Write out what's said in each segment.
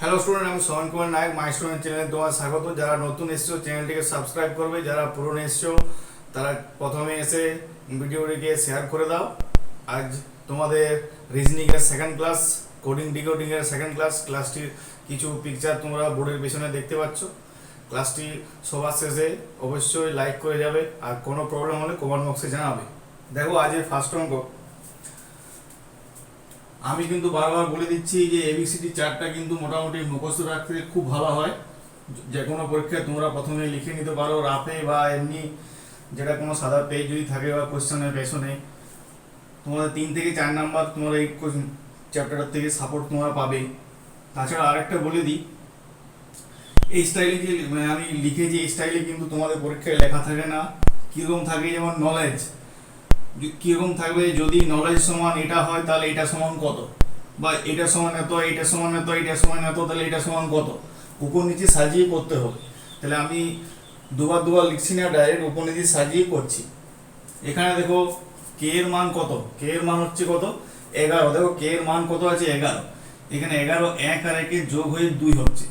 Hello student, আমি সোহন কুমার নায়ক। My student চ্যানেলে তোমার স্বাগত। যারা নতুন এসছো চ্যানেলটিকে সাবস্ক্রাইব করবে, যারা পুরনো এসছো তারা প্রথমে এসে ভিডিওটিকে শেয়ার করে দাও। আজ তোমাদের রিজনিংয়ের সেকেন্ড ক্লাস, কোডিং ডিকোডিংয়ের সেকেন্ড ক্লাসটির কিছু পিকচার তোমরা বোর্ডের পেছনে দেখতে পাচ্ছ। ক্লাসটি সবার শেষে অবশ্যই লাইক করে যাবে, আর কোনো প্রবলেম হলে কমেন্ট বক্সে জানাবে। দেখো আজের ফার্স্ট অঙ্ক। আমি কিন্তু বারবার বলে দিচ্ছি যে এবিসিডি চার্টটা কিন্তু মোটামুটি মুখস্থ রাখতে খুব ভালো হয়। যে কোনো পরীক্ষায় তোমরা প্রথমে লিখে নিতে পারো রাফে, বা এমনি যেটা কোনো সাদা পেজ যদি থাকে বা কোশ্চেনের পেছনে, তোমাদের 3 থেকে 4 নাম্বার তোমরা এই চ্যাপ্টারটার থেকে সাপোর্ট তোমরা পাবে। তাছাড়া আরেকটা বলে দিই, এই স্টাইলে যে আমি লিখেছি এই স্টাইলে কিন্তু তোমাদের পরীক্ষায় লেখা থাকে না। কীরকম থাকে, যেমন নলেজ কীরকম থাকবে, যদি নলেজ সমান এটা হয় তাহলে এটা সমান কত, বা এটা সমান এত, এটা সমান এত, এটা সমান এত, তাহলে এটা সমান কত, উপর নিচে সাজিয়ে করতে হবে। তাহলে আমি দুবার লিখছি না, ডাইরেক্ট উপর নিচে সাজিয়ে করছি। এখানে দেখো কে এর মান কত, কে এর মান হচ্ছে কত 11। দেখো কে এর মান কত আছে 11। এখানে 11 1 আর 1 যোগ হয়ে 2 হচ্ছে,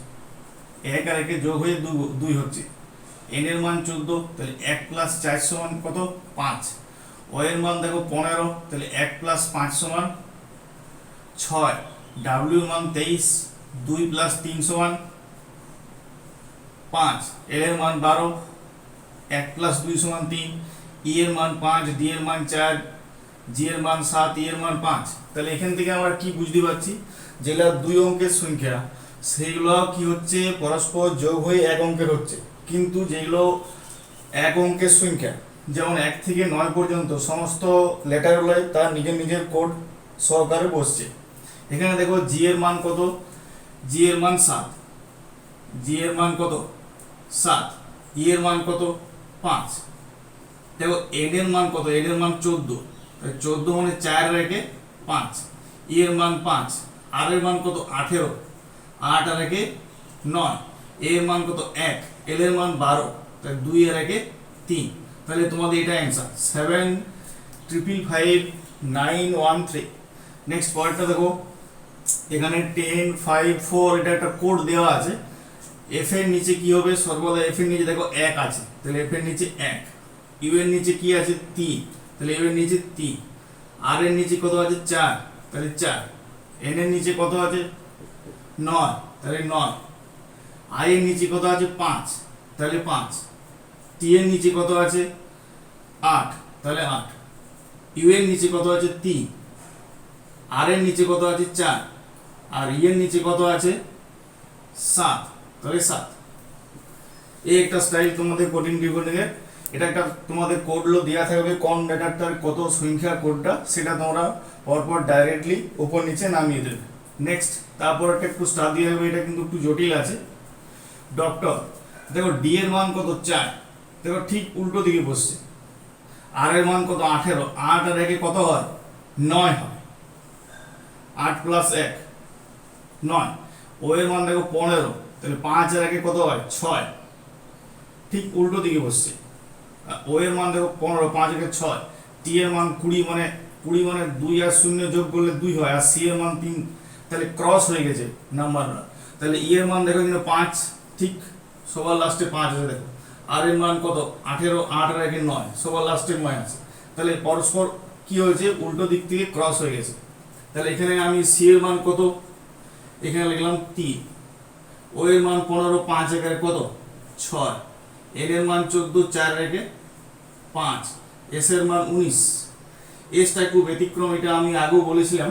1 আর 1 যোগ হয়ে 2 হচ্ছে। এন এর মান 14, তাহলে 1 প্লাস 4 সমান কত 5। ও এর মান দেখো 15, তাহলে 1 প্লাস 5 সমান 6। ডাব্লিউ এর মান 23, 2 প্লাস 3 সমান 5। এল এর মান 12, 1 প্লাস 2 সমান 3। ই এর মান 5, ডি এর মান 4, জি এর মান 7, ই এর মান 5। তাহলে এখান থেকে আমরা কি বুঝতে পারছি, যেগুলো 2 অঙ্কের সংখ্যা সেইগুলো কি হচ্ছে পরস্পর যোগ হয়ে 1 অঙ্কের হচ্ছে। কিন্তু যেগুলো 1 অঙ্কের সংখ্যা, যেমন 1 থেকে 9 পর্যন্ত সমস্ত লেটারগুলো তার নিজের নিজের কোড সহকারে বসছে। এখানে দেখো জি এর মান কত, জি এর মান 7, জি এর মান কত 7, ই এর মান কত 5। দেখো এন এর মান কত, এন এর মান 14, 14 মানে 4 রেখে 5। ই এর মান 5, আর এর মান কত 18, 8 আর রেখে 9। এ এর মান কত 1, এল এর মান 12, তাই 2 এর রেখে 3। তাহলে তোমাদের এটা অ্যান্সার 7555913। নেক্সট পয়েন্টটা দেখো, এখানে 10 5 4 এটা একটা কোড দেওয়া আছে। এফ এর নিচে কি হবে, সর্বদা এফ এর নিচে দেখো 1 আছে, তাহলে এফ এর নিচে 1। ইউ এর নিচে কি আছে 3, তাহলে ইউ এর নিচে 3। আর এর নিচে কত আছে 4, তাহলে 4। এন এর নিচে কত আছে 9, তাহলে 9। আই এর নিচে কত আছে 5, তাহলে 5। টি এর নিচে কত আছে 8, তাহলে 8। ইউ এর নিচে কত আছে 3, আর এর নিচে কত আছে 4, আর ই এর নিচে কত আছে 7, তাহলে 7। এই একটা স্টাইল তোমাদের কোডিং ডিকোডিং এর। এটা একটা তোমাদের কোডগুলো দেওয়া থাকবে, কোন লেটারটার কত সংখ্যা কোডটা, সেটা তোমরা পরপর ডাইরেক্টলি উপর নিচে নামিয়ে দেবে। নেক্সট তারপর একটা একটু স্টার দিয়ে হবে, এটা কিন্তু একটু জটিল আছে। ডক্টর, দেখো ডি এর মান কত 4, দেখো ঠিক উল্টো দিকে বসছে। আর এর মান কত 18, 8 আর 1 কত হয় 9 হয়, 8 প্লাস 1 9। ও এর মান দেখো 15, তাহলে 5 আর 1 কত হয় 6, ঠিক উল্টো দিকে বসছে। ও এর মান দেখো 15, 5 আর 6। টি এর মান 20, মানে 20 মানে 2 আর 0 যোগ করলে 2 হয়। আর সি এর মান 3, তাহলে ক্রস হয়ে গেছে নাম্বারটা। তাহলে ই এর মান দেখো কিন্তু 5, ঠিক সবার লাস্টে 5 আছে। দেখো আর এর মান কত 18, 8 আর 1 9, সবার লাস্টে 9 আছে। তাহলে পরস্পর কি হয়েছে, উল্টো দিক থেকে ক্রস হয়ে গেছে। তাহলে এখানে আমি সি এর মান কত, এখানে লিখলাম 3। ও এর মান 15, 5 এর কত 6। এন এর মান 14, 4 রেখে 5। এস এর মান 19। এসটা একটু ব্যতিক্রম, এটা আমি আগেও বলেছিলাম।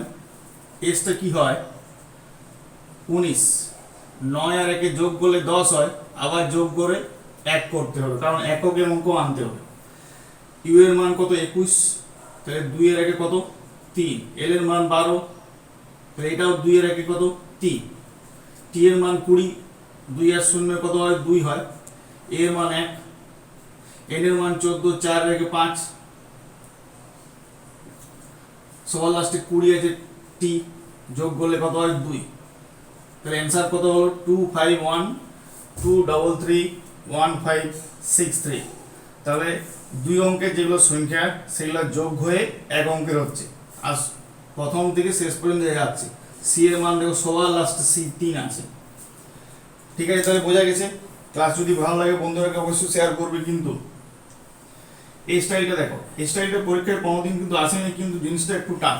এসটা কি হয় 19, 9 আর 1 যোগ করলে 10 হয়, আবার যোগ করে 1 করতে হবে, কারণ এককের অঙ্ক আনতে হবে। ইউ এর মান কত 21, তাহলে 2 এর 1 কত 3। এল এর মান 12, তাহলে এটাও 2 এর 1 কত 3। টি এর মান 20, 2 আর 0 কত হয় 2 হয়। এ এর মান 1। এন এর মান 14, 4 রেখে 5, সবার লাস্টে 20 আছে। টি যোগ করলে কত হয় 2। তাহলে অ্যান্সার কত হলো 25123315363। তাহলে 2 অঙ্কের যেগুলো সংখ্যা সেগুলো যোগ হয়ে 1 অঙ্কের হচ্ছে। আর প্রথম থেকে শেষ পর্যন্ত দেখাচ্ছি। সি এর মান দেখো সবার লাস্টে সি 3 আছে, ঠিক আছে, তাহলে বোঝা গেছে। ক্লাস যদি ভালো লাগে বন্ধুদেরকে অবশ্যই শেয়ার করবে। কিন্তু এই স্টাইলটা দেখো, এই স্টাইলটা পরীক্ষায় কোনোদিন কিন্তু আসেনি, কিন্তু জিনিসটা একটু টাফ।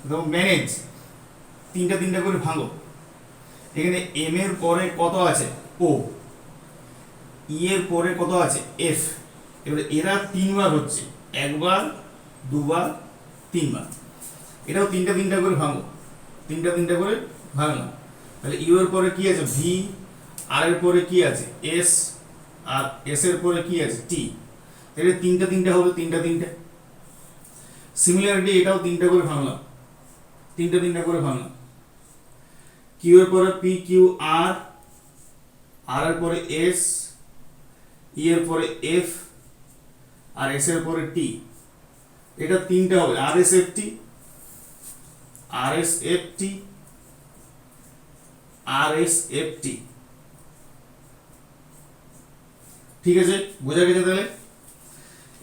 দেখো ম্যানেজ, তিনটা তিনটা করে ভাঙো। এখানে এম এর পরে কত আছে? ও। ই এর পরে কত আছে? এফ। এবারে এরা তিনবার হচ্ছে, একবার, দুবার, তিনবার। এটাও তিনটা তিনটা করে ভাঙো, তিনটা তিনটা করে ভাঙলাম। তাহলে ইউ এর পরে কি আছে? ভি। আর এর পরে কি আছে? এস। আর এস এর পরে কি আছে? টি। এটা তিনটা তিনটা হবে, তিনটা তিনটা। সিমিলারিটি এটাও তিনটা করে ভাঙলাম, তিনটা তিনটা করে ভাঙলাম। কিউ এর পরে পি কিউ আর, আর এর পরে এস, ই এর পরে এফ, আর এস এর পরে টি। এটা তিনটা হবে, আর এস এফ টি, আর এস এফ টি, আর এস এফ টি। ঠিক আছে, বোঝা গেছে তাহলে।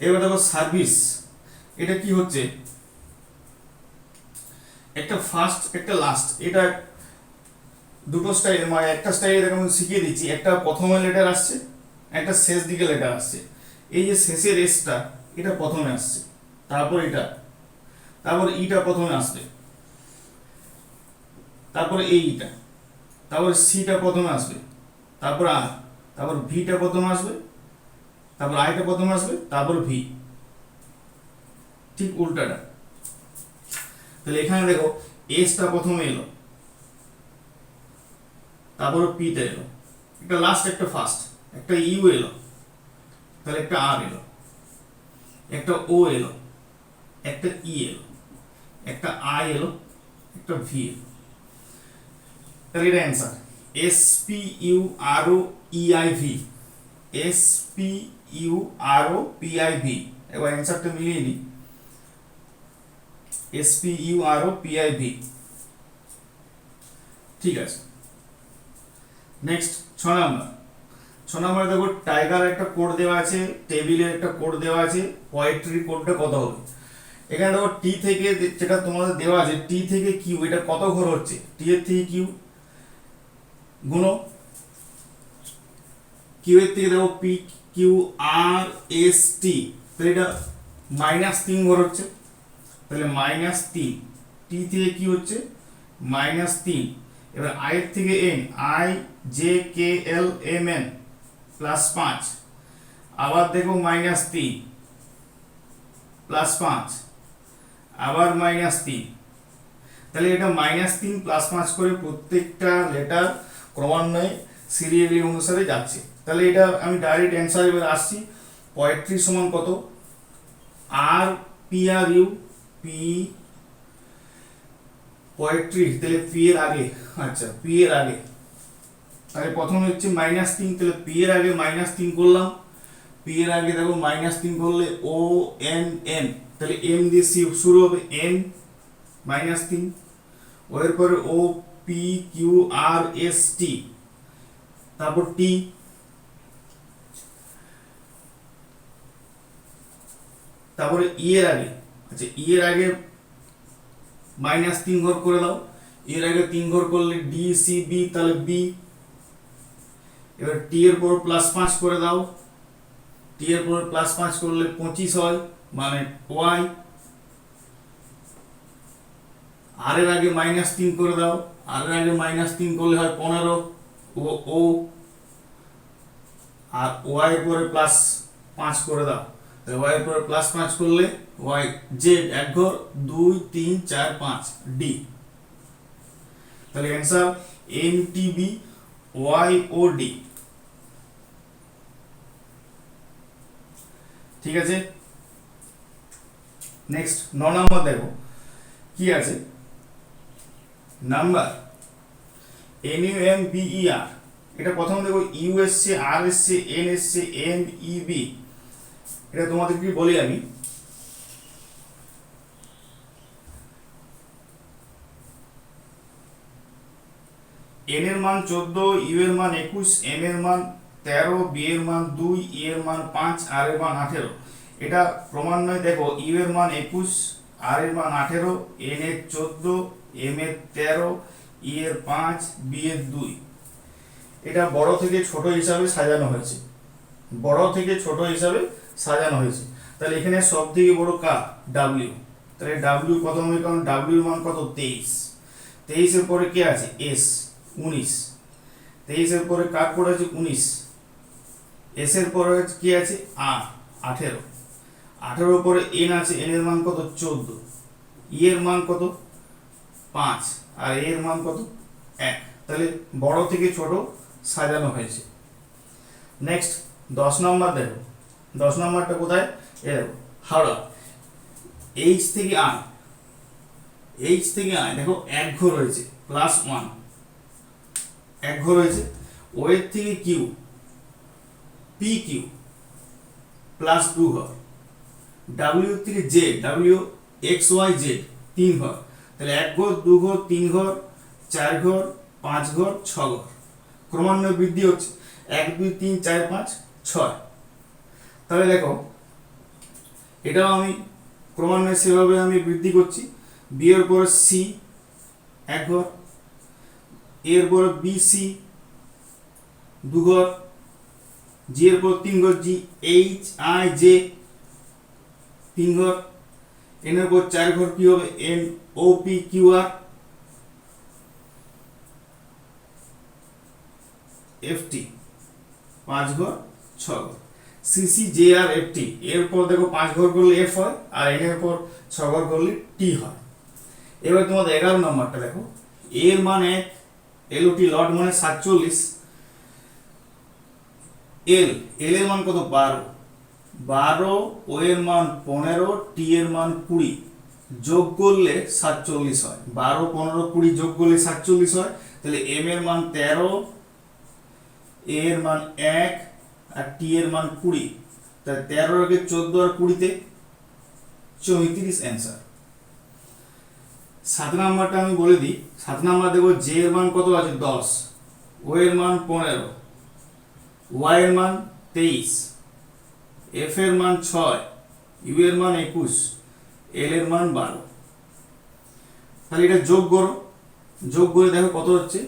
এবার দেখো সার্ভিস, এটা কি হচ্ছে? একটা ফার্স্ট একটা লাস্ট, এটা দুটো স্টাইল, মানে একটা স্টাইল এরকম আমি শিখিয়ে দিচ্ছি। একটা প্রথমে লেটার আসছে, একটা শেষ দিকে লেটার আসছে। এই যে শেষের এসটা, এটা প্রথমে আসছে, তারপর এটা, তারপর ইটা প্রথমে আসবে, তারপরে এইটা, তারপর সিটা প্রথমে আসবে, তারপর আর, তারপর ভিটা প্রথমে আসবে, তারপর আইটা প্রথমে আসবে, তারপর ভি। ঠিক উল্টাটা। তাহলে এখানে দেখো এসটা প্রথমে এলো, তারপর পিটা এলো, একটা লাস্ট একটা ফার্স্ট, একটা ইউ এলো, তাহলে একটা আর এলো, একটা ও এলো, একটা ই এলো, একটা আই এলো, একটা ভি এলো। তাহলে এটা answer S P U R O E I V, S P U R O P I V. এবার অ্যান্সারটা মিলিয়ে নিই, S P U R O P I V. ঠিক আছে, নেক্সট 6 নাম্বার। 6 নাম্বারে দেখো টাইগার একটা কোড দেওয়া আছে, টেবিলে একটা কোড দেওয়া আছে, পোয়েট্রি কোডটা কত হবে? এখানে দেখো টি থেকে, যেটা তোমাদের দেওয়া আছে টি থেকে কিউ, এটা কত ঘর হচ্ছে? টি এর থেকে কিউ গুণো, কিউ এর থেকে দেখো P Q R S T, তাহলে এটা -3 ঘর হচ্ছে, তাহলে -3। টি থেকে কি হচ্ছে? -3। এবার আই এর থেকে N, I J K L M N +5, আবার দেখো -3 +5, আবার -3। তাহলে এটা -3 +5 করে প্রত্যেকটা লেটার ক্রমান্বয়ে সিরিয়ালি অনুসারে যাচ্ছে। তাহলে এটা আমি ডাইরেক্ট অ্যান্সার এবার আসছি। পোয়েট্রি সমান কত? আর পি আর ইউ, পি পোয়েট্রি, তাহলে পি এর আগে, আচ্ছা পি এর আগে, তাহলে প্রথমে হচ্ছে -3, তাহলে পি এর আগে -3 করলাম, পি এর আগে দেখো -3 করলে ও এন এন, তাহলে এম দিয়ে শুরু হবে, এন -3, ও এর পরে O P Q R S T, তারপর টি, তারপরে ই এর আগে, আচ্ছা ই এর আগে -3 ঘর করে দাও, এর আগে 3 ঘর করলে ডি সি বি, তাহলে বি। এবার টি এর পর +5 করে দাও, টি এর পর +5 করলে 25 হয়, মানে ওয়াই। আর এর আগে -3 করে দাও, আর এর আগে -3 করলে হয় 15, ও ও। আর ওয়াই এর পরে +5 করে দাও, তাহলে ওয়াই এর পরে +5 করলে ওয়াই, জেড এক ঘর, 2 3 4 5, ডি। তাহলে answer M T B Y O D. ঠিক আছে, নেক্সট 9 নাম্বার দেখো কি আছে। Number N U M B E R, এটা প্রথম দেখো ইউ এসছে, আর এসছে, এন এসছে, এন ই বি। এটা তোমাদের কি বলি আমি, এন এর মান 14, ইউ এর মান 21, এম এর মান 13, বি এর মান 2, ই এর মান 5, আর এর মান 18। এটা ক্রমান্বয়ে দেখো ইউ এর মান 21, আর এর মান 18, এন এর 14, এম এর 13, ই এর 5, বি এর 2। এটা বড় থেকে ছোট হিসাবে সাজানো হয়েছে, বড় থেকে ছোট হিসাবে সাজানো হয়েছে। তাহলে এখানে সব থেকে বড় কার? ডাব্লিউ। তাহলে ডাব্লিউ কত হবে? কারণ ডাব্লিউর মান কত? 23। 23-এর পরে কে আছে? এস, 19। 23-এর পরে কার পড়ে আছে? 19। এস এর পরে কি আছে? আর 18। 18-এর পরে এন আছে, এন এর মান কত? 14। ই এর মান কত? 5। আর এর মান কত? 1। তাহলে বড় থেকে ছোট সাজানো হয়েছে। নেক্সট 10 নম্বর দেখো। 10 নম্বরটা কোথায়? এ দেখো, হাওড়া। এইচ থেকে আই, এইচ থেকে আই দেখো এক ঘর রয়েছে, +1 এক ঘর রয়েছে। ও এর থেকে কিউ, পি কিউ +2 ঘর। ডাব্লিউ থেকে Z, W X Y Z 3 ঘর। তাহলে 1 ঘর, 2 ঘর, 3 ঘর, 4 ঘর, 5 ঘর, 6 ঘর। ক্রমান্বয়ে বৃদ্ধি হচ্ছে, 1 2 3 4 5 6। তাহলে দেখো এটাও আমি ক্রমান্বয়ে সেভাবে আমি বৃদ্ধি করছি। বি এর পরে সি 1 ঘর, এর পরে বি সি 2 ঘর, জি এর পর 3 ঘর, জি এইচ আই জে 3 ঘর, এন এর পর 4 ঘর, কি হবে? N O P Q R F T 5 ঘর 6 ঘর। CC J R F T এর পর দেখো 5 ঘর করলে এফ হয়, আর এন এর পর 6 ঘর করলে টি হয়। এবার তোমাদের 11 নম্বরটা দেখো। এর মান 1, এলওটি লট মানে 47, এল এর মান কত? 12, ও এর মান 15, টি এর মান 20, যোগ করলে 47 হয়। 12 15 20 যোগ করলে 47 হয়। তাহলে এম এর মান 13, এ এর মান 1 আর টি এর মান 20। তাহলে 13 আগে 14 আর 20-তে 34 অ্যান্সার। 7 নাম্বারটা আমি বলে দিই। 7 নাম্বার দেখো, জে এর মান কত আছে? 10, ও এর মান 15, ওয়াই এর মান 23, এফ এর মান 6, ইউ এর মান 21, এল এর মান 12। তাহলে এটা যোগ করো, যোগ করে দেখো কত হচ্ছে?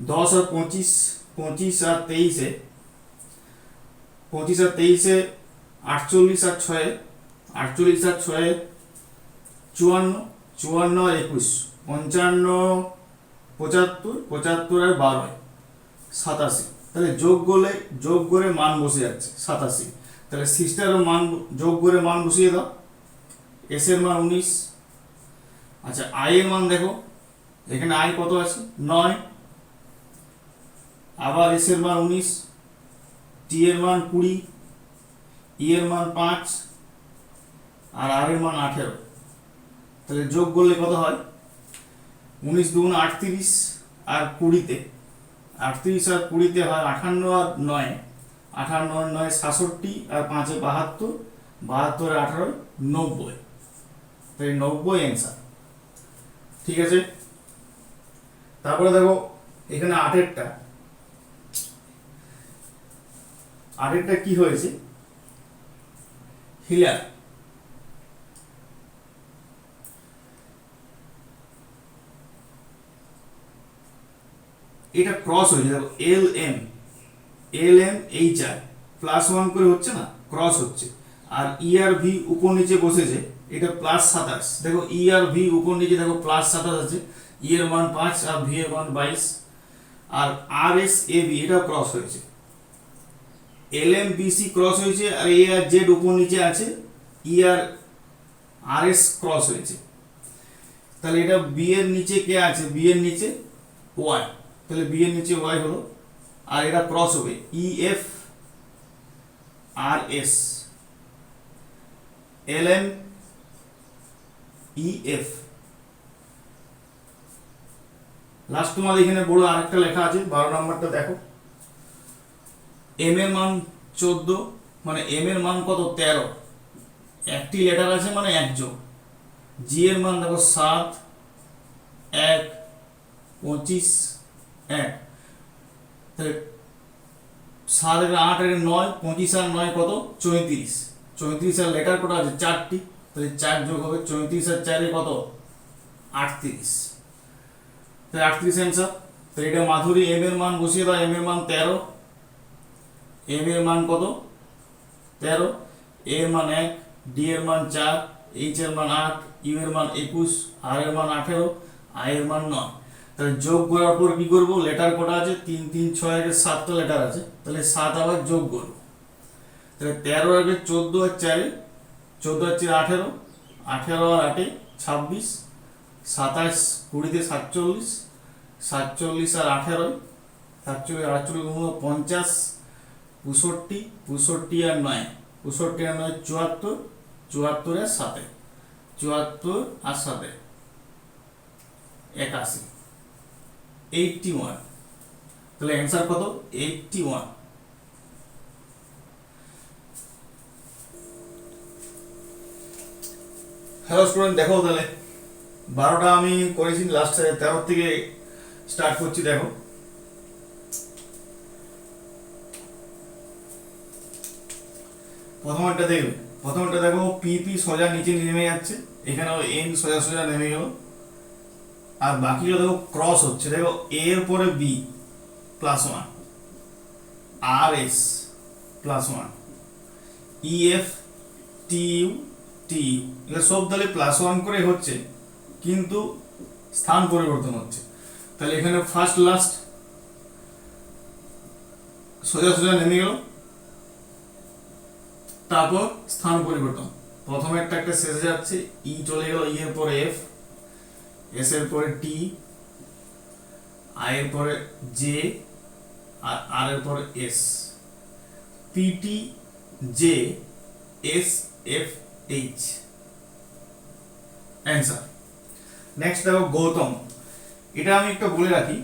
10 আর 25, 25 আর 23-এ 25 আর 23-এ 48 আর 6-এ 48 আর 6-এ 54, 54 আর 21 55, 75, 75 আর 12 87। তাহলে যোগ করে মান বসে যাচ্ছে 87। তাহলে সিস্টারও মান যোগ করে মান বসিয়ে দাও। এস এর মান 19। আচ্ছা, আই এর মান দেখো, এখানে আই কত আছে? 9। আবার এস এর মান 19, টি এর মান 20, ই এর মান 5 আর আর এর মান 18। তাহলে যোগ করলে কত হয়? 19 2 38 আর 20-তে 38 আর 20-তে হয় 58 আর 9, 58 আর 9 67 আর 5 72, 72 আর 18 90। তাই 90 অ্যান্সার। ঠিক আছে। তারপরে দেখো এখানে 8-এরটা কি হয়েছে? হিলার। এটা ক্রস হয়েছে, দেখো এল এম এইচ আর +1 করে হচ্ছে না, ক্রস হচ্ছে। আর ই আর ভি উপর নিচে বসেছে, এটা +27। দেখো ই আর ভি উপর নিচে দেখো +27 আছে, ই এর মান 5 আর ভি এর মান 22। আর আর এস এ বি এটাও ক্রস হয়েছে, L M B C cross হয়েছে, আর এ আর জেড উপর নিচে আছে, ই আর আর এস ক্রস হয়েছে। তাহলে এটা বি এর নিচে কে আছে? বি এর নিচে ওয়াই। তাহলে বি এর নিচে ওয়াই হলো, আর এটা ক্রস হবে E F R S, L M E F. Last তোমাদের এখানে বড় আরেকটা লেখা আছে 12 নম্বরটা দেখো। এম এর মান 14, মানে এম এর মান কত? 13, একটি লেটার আছে মানে 1 যোগ। জি এর মান দেখো 7 1 25 1। তাহলে 7 এর 8 এর 9, 25 আর 9 কত? 34। 34 আর লেটার কত আছে? 4টি। তাহলে 4 যোগ হবে 34 আর 4 এ কত? 38। তাহলে 38 অ্যান্সার। তো এটা মাধুরী এম এর মান বসিয়ে দাও, এম এর মান 13, এম এর মান কত 13, এ এর মান 1, ডি এর মান 4, এইচ এর মান 8, ইউ এর মান 21, আর এর মান 18, আই এর মান 9। তাহলে যোগ করার পর কি করব, লেটার কটা আছে 3 3 6 এর 7টা লেটার আছে, তাহলে 7 আবার যোগ করব। তাহলে 13 আগে 14 আর 4, 14 আর 4 18, 18 আর 8 26, 27 20 তে 47, 47 আর 18, 47 48 50, 65, 65 আর 9, 65 আর 9 74, 74 আর 7, 74 আর 7 81, 81। তাহলে অ্যান্সার কত 81। হ্যালো স্টুডেন্ট, দেখো তাহলে 12টা আমি করেছি, লাস্ট 13 থেকে স্টার্ট করছি। দেখো প্রথমটা দেখবে, প্রথমটা দেখো পি পি সোজা নিচে নেমে যাচ্ছে, এখানেও এন সোজা সোজা নেমে গেল, আর বাকিগুলো দেখো ক্রস হচ্ছে। দেখো এ এর পরে B +1, R S +1, E F T U T U, এগুলো সব তাহলে +1 করে হচ্ছে, কিন্তু স্থান পরিবর্তন হচ্ছে। তাহলে এখানে ফার্স্ট লাস্ট সোজা সোজা নেমে গেল, তারপর স্থান পরিবর্তন, প্রথমে একটা শেষে যাচ্ছে, ই চলে গেল, ই এর পরে এফ, এস এর পরে টি, আই এর পরে জে, আর আর এর পরে S, P T J S F H, answer. Next দেখো গৌতম, এটা আমি একটা বলে রাখি,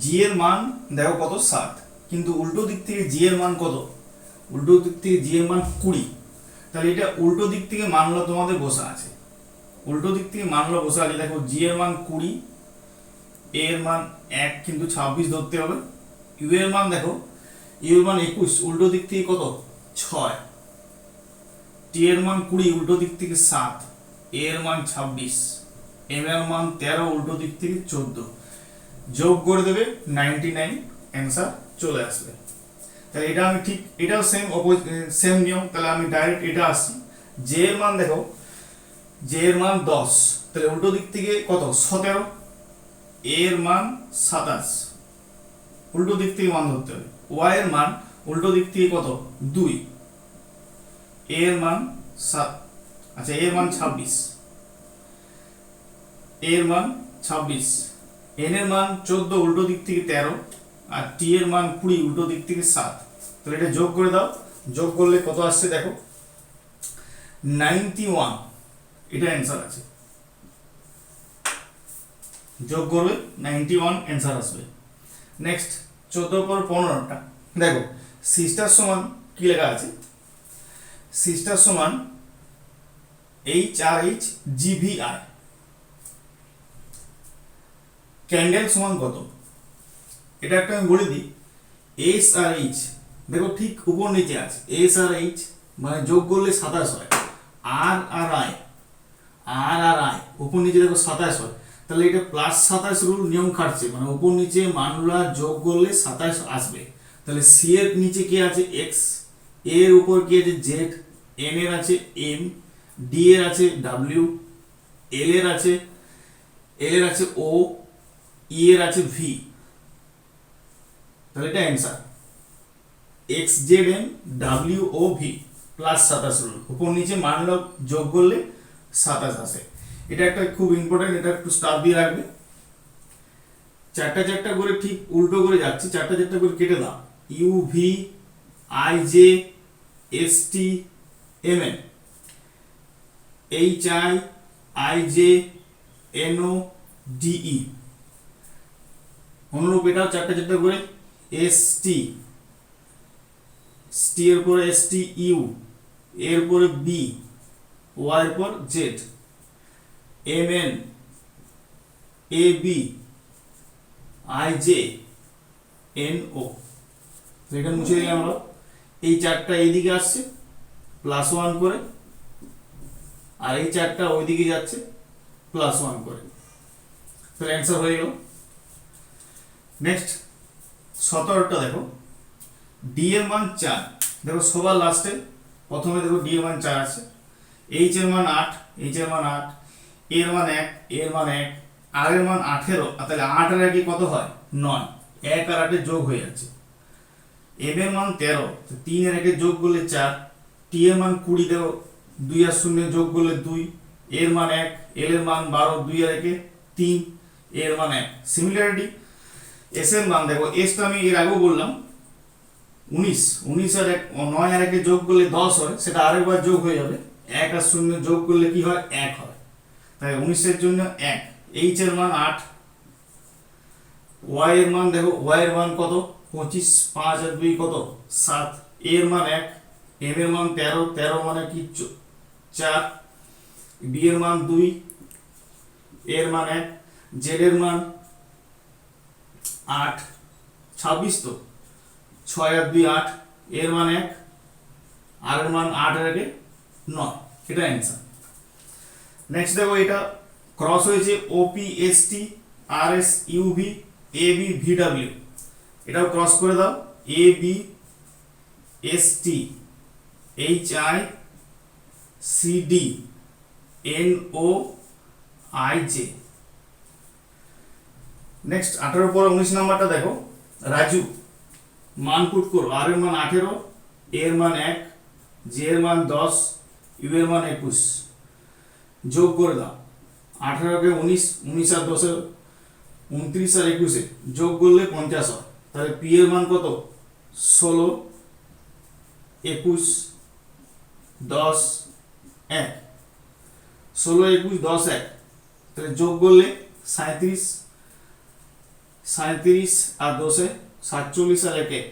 জি এর মান দেখো কত 7, কিন্তু উল্টো দিক থেকে জি এর মান কত, উল্টো দিক থেকে জি এর মান 20। তাহলে এটা উল্টো দিক থেকে মানলো তোমাদের বসা আছে, উল্টো দিক থেকে মানলো বসা আছে। দেখো জি এর মান 20, এ এর মান 1 কিন্তু 26 ধরতে হবে, ইউ এর মান দেখো, ইউ এর মান 21, উল্টো দিক থেকে কত 6, টি এর মান 20, উল্টো দিক থেকে 7, এ এর মান 26, এম এর মান 13, উল্টো দিক থেকে 14, যোগ করে দেবে 99, অ্যান্সার চলে আসবে। তাহলে এটা আমি ঠিক, এটাও সেম নিয়ম। তাহলে আমি ডাইরেক্ট এটা আসছি, জে এর মান দেখো, জে এর মান 10, তাহলে উল্টো দিক থেকে কত 17, এ এর মান 27, উল্টো দিক থেকে মান ধরতে হবে, ওয়াই এর মান উল্টো দিক থেকে কত 2, এ এর মান 7, আচ্ছা এ এর মান 26, এ এর মান 26, এন এর মান 14, উল্টো দিক থেকে 13, আর টি এর মান 20, উল্টো দিক থেকে 7। তাহলে এটা যোগ করে দাও, যোগ করলে কত আসছে দেখো 91, এটা অ্যান্সার আছে, যোগ করবে 91, অ্যান্সার আসবে। নেক্সট 14 পর 15টা দেখো, সিস্টার সমান কি লেখা আছে, সিস্টার সমান H R H G V I, candle সমান কত, এটা একটা আমি বলে দিই, এস আর এইচ দেখো ঠিক উপর নিচে আছে, এস আর এইচ মানে যোগ করলে 27 হয়, আর আর আই, আর আর আই উপর নিচে দেখো 27 হয়, তাহলে এটা +27 রুল নিয়ম খাটছে, মানে উপর নিচে মানগুলা যোগ করলে 27 আসবে। তাহলে সি এর নিচে কি আছে এক্স, এর উপর কি আছে জেড, এন এর আছে এম, ডি এর আছে ডাব্লিউ, এল এর আছে ও, ই এর আছে ভি। তাহলে এটা answer X Z M W O V +27 rule, উপর নিচে মানগুলো যোগ করলে 27 আসে। এটা একটা খুব ইম্পর্টেন্ট, এটা একটু স্টাফ দিয়ে রাখবে। চারটা চারটা করে ঠিক উল্টো করে যাচ্ছি, চারটা চারটা করে কেটে দাও, U V I J S T M N, H I I J N O D E, অনুরূপ এটাও চারটা চারটা করে, এস টি, টি এর পরে এস টি ইউ, এর পরে বি, ওয়াই এর পর Z, M N, A B, I J N O. এটা মুছে দিলাম আমরা, এই চারটা এইদিকে আসছে +1 করে, আর এই চারটা ওইদিকে যাচ্ছে +1 করে, তাহলে অ্যান্সার হয়ে গেল। নেক্সট 17টা দেখো, ডি এর মান 4। দেখো সবার লাস্টে প্রথমে দেখো ডি এর মান 4 আছে, এইচ এর মান 8, এইচ এর মান 8, এর মান 1, এর মান 1, আর এর মান 18, তাহলে 8 আর 1 কত হয় 9, 1 আর 8 যোগ হয়ে যাচ্ছে। এম এর মান 13, 3 আর 1 যোগ করলে 4, টি এর মান 20, দেখো 2 আর 0 যোগ করলে 2, এর মান 1, এল এর মান 12, 2 আর 1 3, এর মান 1। সিমিলারিটি এস এর মান দেখো, এসটা আমি এর আগেও বললাম 19, 19 আর 1, 9 আর 1 যোগ করলে 10 হয়, সেটা আরেকবার যোগ হয়ে যাবে, 1 আর 0 যোগ করলে কি হয় 1 হয়, তাই 19 এর জন্য 1। এইচ এর মান 8, ওয়াই এর মান দেখো, ওয়াই এর মান কত 25, 5 আর 2 কত 7, এর মান 1, এম এর মান 13, 13 মানে কি 4, বি এর মান 2, এর মান 1, জেড এর মান 8, 26 তো 6 আর 2 8, এর মান 1, আর এর মান 8 আর 1 9, এটা অ্যান্সার। নেক্সট দেখো, এটা ক্রস হয়েছে OPST RS UV AB VW, এটাও ক্রস করে দাও, AB ST HI CD NO IJ. Next 18 পরে 19 নাম্বারটা দেখো, রাজু, মান পুট করো, আর এর মান 18, এর মান 1, জে এর মান 10, ইউ এর মান 21, যোগ করে দাও, 18 কে 19, 19 আর 10 29 আর 21 যোগ করলে 50 হয়, তাহলে পি এর মান কত 16, 21, 10, 1, 16, 21, 10, 1, তাহলে যোগ করলে 37, 37 আর 10 47 আর 1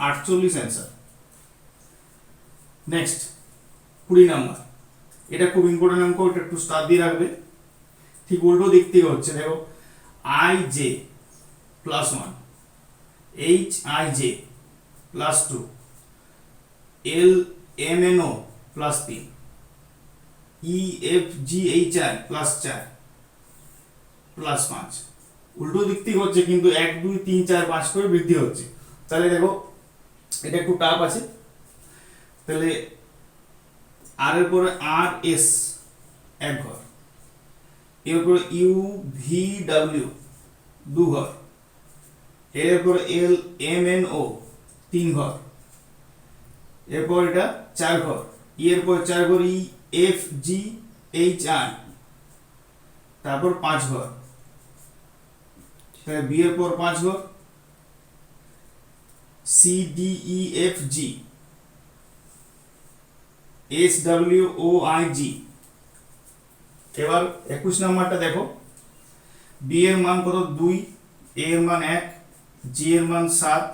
48 অ্যান্সার। নেক্সট 20 নাম্বার, এটা খুব ইম্পর্টেন্ট অঙ্ক, এটা একটু স্টার দিয়ে রাখবে। ঠিক উল্টো দিক থেকে হচ্ছে, দেখো I J plus 1, H I J plus 2, L M N O plus 3, E F G H I plus 4 plus 5। উল্টো দিক থেকে হচ্ছে কিন্তু 1 2 3 4 5 করে বৃদ্ধি হচ্ছে। তাহলে দেখো এটা একটু টাফ আছে, তাহলে আর এর পরে আর এস 1 ঘর, এর পরে ইউ ভি ডাব্লিউ 2 ঘর, এর পরে এল এম এন ও 3 ঘর, এরপর এটা 4 ঘর, ই এর পর 4 ঘর, E F G H I, তারপর 5 ঘর, তাহলে বি এর পর 5 ঘর, C D E F G, S W O I G. এবার 21 নাম্বারটা দেখো, বি এর মান কত 2, এ এর মান 1, জি এর মান 7,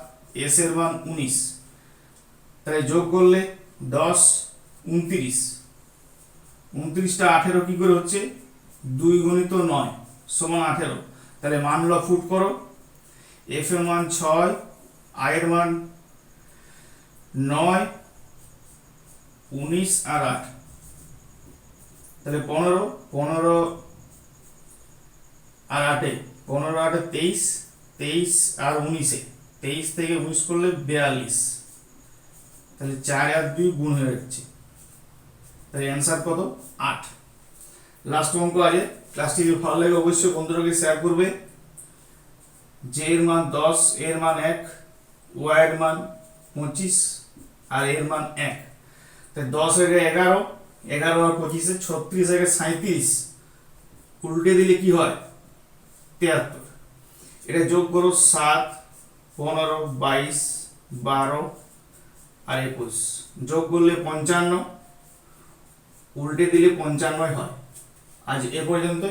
এস এর মান 19, তাহলে যোগ করলে 10 29, 29টা 18 কি করে হচ্ছে 2 গুণিত 9 সমান 18, তাহলে মানগুলো ফুট করো, এফ এর মান 6, আই এর মান 9, 19 আর 8, তাহলে 15, 15 আর 8, 15 8 23, 23 আর 19, 23 থেকে 19 করলে 42, তাহলে 4 আর 2 গুণ হয়ে যাচ্ছে, তাহলে অ্যান্সার কত 8। লাস্ট অঙ্ক আছে, ক্লাসটি যদি ভালো লাগে অবশ্যই বন্ধুদেরকে শেয়ার করবে। জে এর মান 10, এর মান 1, ওয়াই এর মান 25 আর এর মান 1, তাহলে 10 এর 11, 11 আর 25 36 এর 37, উল্টে দিলে কি হয় 73, এটা যোগ করো 7 15 22 12 আর 21, যোগ করলে 55, উল্টে দিলে 95 হয়। আজ এ পর্যন্ত।